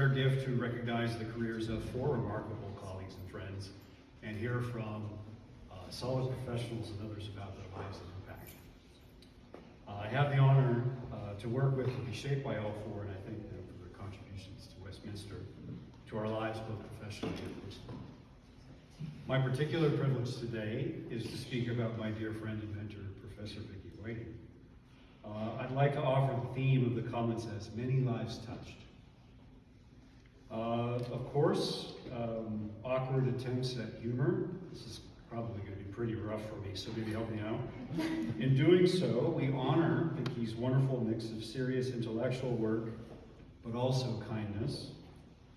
Our gift to recognize the careers of 4 remarkable colleagues and friends and hear from solid professionals and others about their lives and impact. I have the honor to work with and be shaped by all 4, and I thank them for their contributions to Westminster, to our lives both professionally and personally. My particular privilege today is to speak about my dear friend and mentor, Professor Vicki Graham. I'd like to offer the theme of the comments as many lives touched. Of course, awkward attempts at humor. This is probably going to be pretty rough for me, so maybe help me out. In doing so, we honor Vicki's wonderful mix of serious intellectual work, but also kindness,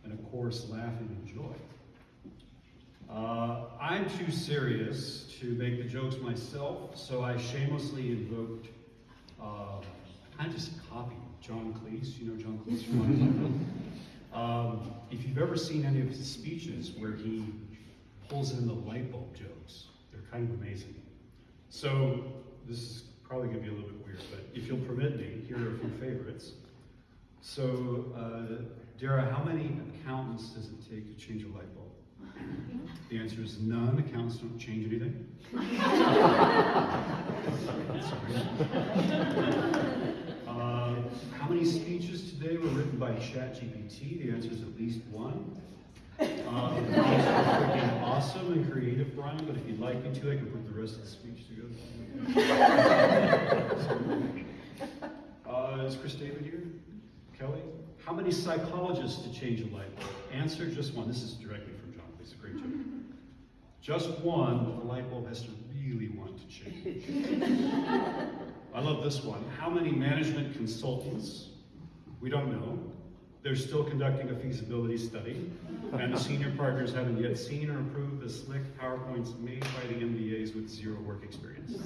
and of course, laughing and joy. I'm too serious to make the jokes myself, so I shamelessly invoked, I just copied John Cleese. You know John Cleese from if you've ever seen any of his speeches where he pulls in the light bulb jokes, they're kind of amazing. So this is probably going to be a little bit weird, but if you'll permit me, here are a few favorites. So, Dara, how many accountants does it take to change a light bulb? The answer is none. Accountants don't change anything. How many speeches today were written by ChatGPT? The answer is at least 1. These are freaking awesome and creative, Brian, but if you'd like me to, I can put the rest of the speech together. Is Chris David here? Kelly? How many psychologists to change a light bulb? Answer, just 1. This is directly from John. It's a great joke. Just 1, but the light bulb has to really want to change. I love this one. How many management consultants? We don't know. They're still conducting a feasibility study, and the senior partners haven't yet seen or approved the slick PowerPoints made by the MBAs with 0 work experience.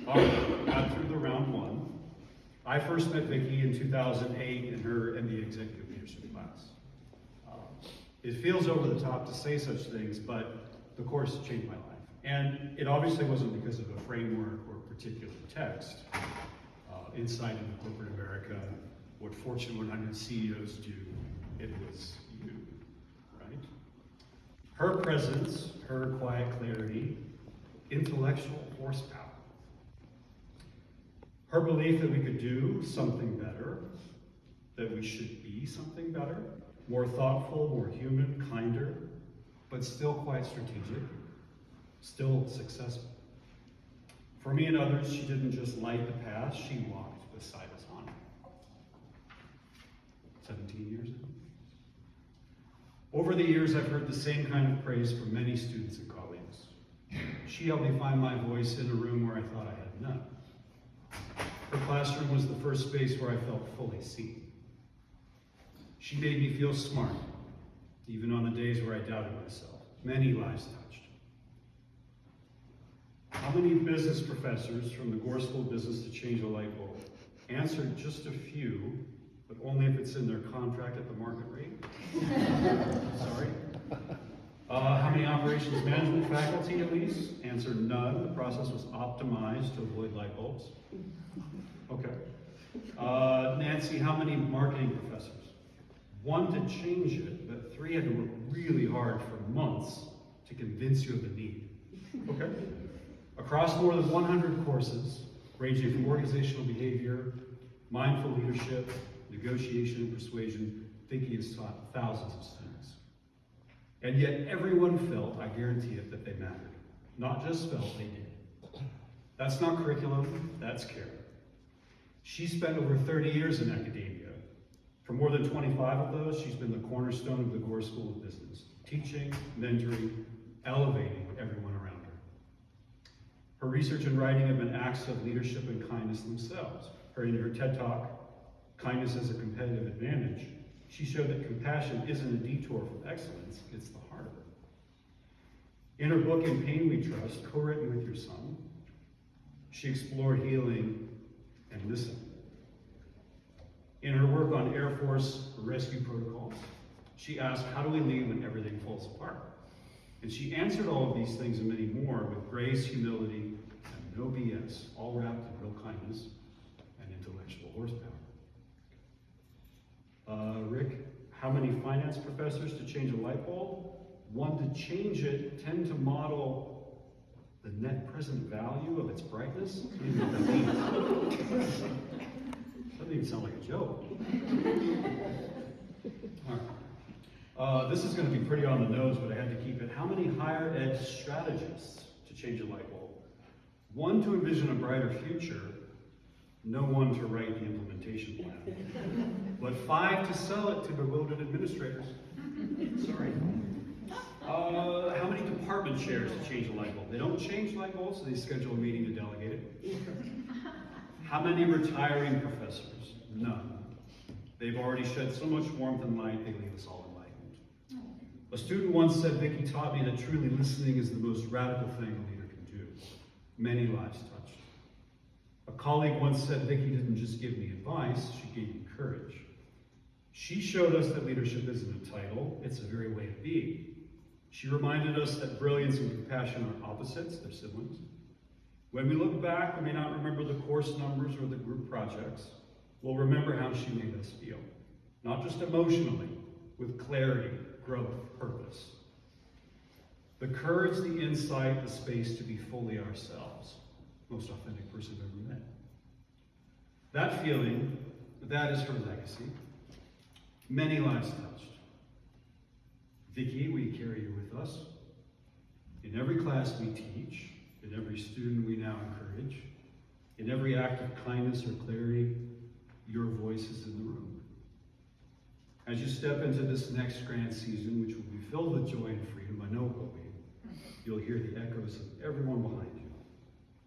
All right, got through the round 1. I first met Vicki in 2008 in her MBA executive leadership class. It feels over the top to say such things, but the course changed my life. And it obviously wasn't because of a framework or a particular text. Insight into corporate America, what Fortune 100 CEOs do, it was you, right? Her presence, her quiet clarity, intellectual horsepower. Her belief that we could do something better, that we should be something better, more thoughtful, more human, kinder, but still quite strategic, still successful. For me and others, she didn't just light the path, she walked beside us on it. 17 years now. Over the years, I've heard the same kind of praise from many students and colleagues. She helped me find my voice in a room where I thought I had none. Her classroom was the first space where I felt fully seen. She made me feel smart, even on the days where I doubted myself. Many lives touched. How many business professors from the Gore School of Business to change a light bulb? Answered just a few, but only if it's in their contract at the market rate. Sorry. How many operations management faculty at least? Answer, none. The process was optimized to avoid light bulbs. Okay. Nancy, how many marketing professors? 1 to change it, but 3 had to work really hard for months to convince you of the need. Okay. Across more than 100 courses, ranging from organizational behavior, mindful leadership, negotiation, and persuasion, Vicki has taught thousands of students. And yet everyone felt, I guarantee it, that they mattered. Not just felt, they did. That's not curriculum, that's care. She spent over 30 years in academia. For more than 25 of those, she's been the cornerstone of the Gore School of Business, teaching, mentoring, elevating everyone around her. Her research and writing have been acts of leadership and kindness themselves. In her TED Talk, Kindness as a Competitive Advantage, she showed that compassion isn't a detour from excellence, it's the heart of it. In her book, In Pain We Trust, co-written with your son, she explored healing and listening. In her work on Air Force rescue protocols, she asked, how do we lead when everything falls apart? And she answered all of these things and many more with grace, humility, and no BS, all wrapped in real kindness and intellectual horsepower. Rick, how many finance professors to change a light bulb? 1 to change it, 10 to model the net present value of its brightness? I don't even know what that means. Doesn't even sound like a joke. All right. This is going to be pretty on the nose, but I had to keep it. How many higher ed strategists to change a light bulb? 1 to envision a brighter future, no 1 to write the implementation plan. But 5 to sell it to bewildered administrators. Sorry. How many department chairs to change a light bulb? They don't change light bulbs, so they schedule a meeting to delegate it. How many retiring professors? None. They've already shed so much warmth and light, they leave us all enlightened. A student once said, Vicki taught me that truly listening is the most radical thing a leader can do. Many lives touched. A colleague once said, Vicki didn't just give me advice, she gave me courage. She showed us that leadership isn't a title, it's a very way of being. She reminded us that brilliance and compassion are opposites, they're siblings. When we look back, we may not remember the course numbers or the group projects. We'll remember how she made us feel. Not just emotionally, with clarity, growth, purpose. The courage, the insight, the space to be fully ourselves. Most authentic person I've ever met. That feeling, that is her legacy. Many lives touched. Vicki, we carry you with us. In every class we teach, in every student we now encourage, in every act of kindness or clarity, your voice is in the room. As you step into this next grand season, which will be filled with joy and freedom, I know it will be, you'll hear the echoes of everyone behind you.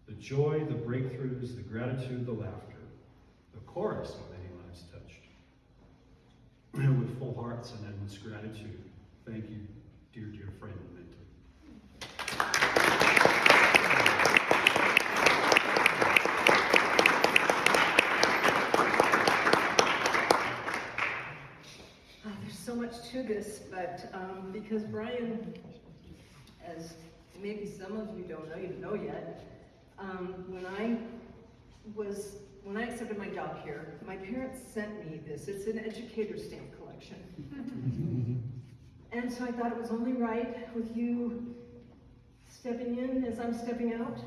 The joy, the breakthroughs, the gratitude, the laughter, the chorus of many lives touched. With full hearts and endless gratitude, thank you, dear, dear friend and mentor. There's so much to this, but because Brian, as maybe some of you don't know yet, when I accepted my job here, my parents sent me this. It's an educator stamp collection. And so I thought it was only right with you stepping in as I'm stepping out.